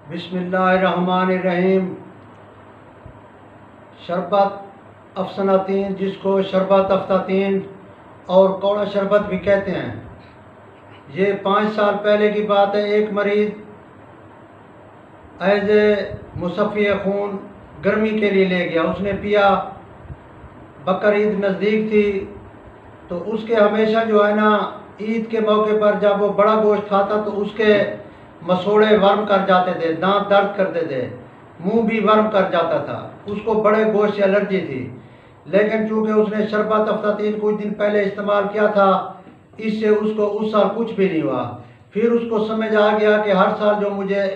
बिस्मिल्लाहिर्रहमानिर्रहीम। शरबत अफसनातीन, जिसको शरबत अफ्तातीन और कौड़ा शरबत भी कहते हैं, ये 5 साल पहले की बात है। एक मरीज़ एज ए मुसफ़ी खून गर्मी के लिए ले गया, उसने पिया। बकर ईद नज़दीक थी तो उसके हमेशा जो है ना, ईद के मौके पर जब वो बड़ा गोश्त खाता तो उसके मसोड़े वर्म कर जाते थे, दांत दर्द करते थे, मुंह भी वर्म कर जाता था। उसको बड़े गोश्त से एलर्जी थी। लेकिन चूंकि उसने शरबत अफ्तातीन कुछ दिन पहले इस्तेमाल किया था, इससे उसको उस साल कुछ भी नहीं हुआ। फिर उसको समझ आ गया कि हर साल जो मुझे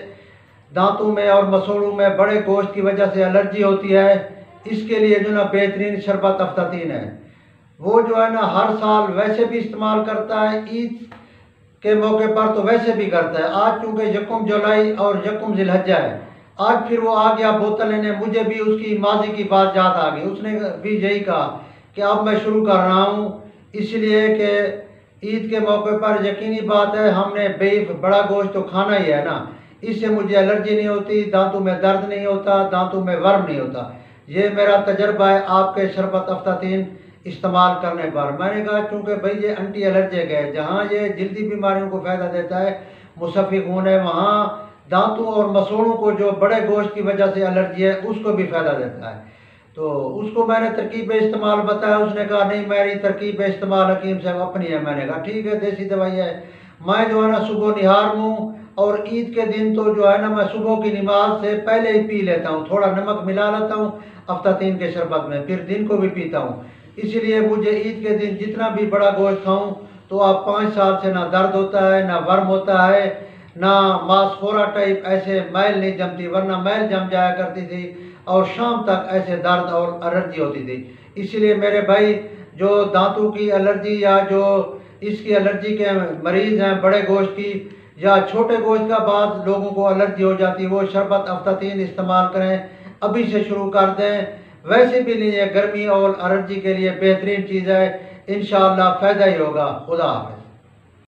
दांतों में और मसोड़ों में बड़े गोश्त की वजह से एलर्जी होती है, इसके लिए जो ना बेहतरीन शरबत अफ्तातीन है। वो जो है ना हर साल वैसे भी इस्तेमाल करता है, ईद के मौके पर तो वैसे भी करता है। आज चूँकि यकम जुलाई और यकम जिलहज्जा है, आज फिर वो आ गया बोतल लेने। मुझे भी उसकी माजी की बात याद आ गई। उसने भी यही कहा कि अब मैं शुरू कर रहा हूँ, इसलिए कि ईद के मौके पर यकीनी बात है हमने बीफ बड़ा गोश्त तो खाना ही है ना, इससे मुझे एलर्जी नहीं होती, दांतों में दर्द नहीं होता, दांतों में वर्म नहीं होता। ये मेरा तजर्बा है आपके शरबत अफ्तातीन इस्तेमाल करने पर। मैंने कहा चूँकि भाई ये एंटी एलर्जिक है, जहाँ ये जल्दी बीमारियों को फ़ायदा देता है, मुसफ़ी खून है, वहाँ दांतों और मसोड़ों को जो बड़े गोश्त की वजह से एलर्जी है उसको भी फ़ायदा देता है। तो उसको मैंने तरकीब इस्तेमाल बताया। उसने कहा नहीं, मेरी तरकीब इस्तेमाल हकीम साहब अपनी है। मैंने कहा ठीक है, देसी दवाई है। मैं जो है ना सुबह निहार हूँ और ईद के दिन तो जो है ना मैं सुबह की नमाज से पहले ही पी लेता हूँ, थोड़ा नमक मिला लेता हूँ अफ्तातीन के शरबत में, फिर दिन को भी पीता हूँ। इसलिए मुझे ईद के दिन जितना भी बड़ा गोश्त खाऊं तो आप 5 साल से ना दर्द होता है, ना वर्म होता है, ना मास्फोरा टाइप ऐसे मैल नहीं जमती, वरना मैल जम जाया करती थी और शाम तक ऐसे दर्द और एलर्जी होती थी। इसलिए मेरे भाई जो दांतों की एलर्जी या जो इसकी एलर्जी के मरीज़ हैं, बड़े गोश्त की या छोटे गोश्त का बाद लोगों को एलर्जी हो जाती है, वो शरबत अफ्तातीन इस्तेमाल करें, अभी से शुरू कर दें। वैसे भी नहीं है, गर्मी और एलर्जी के लिए बेहतरीन चीज़ है। इंशाअल्लाह फ़ायदा ही होगा। खुदा हाफ़िज़।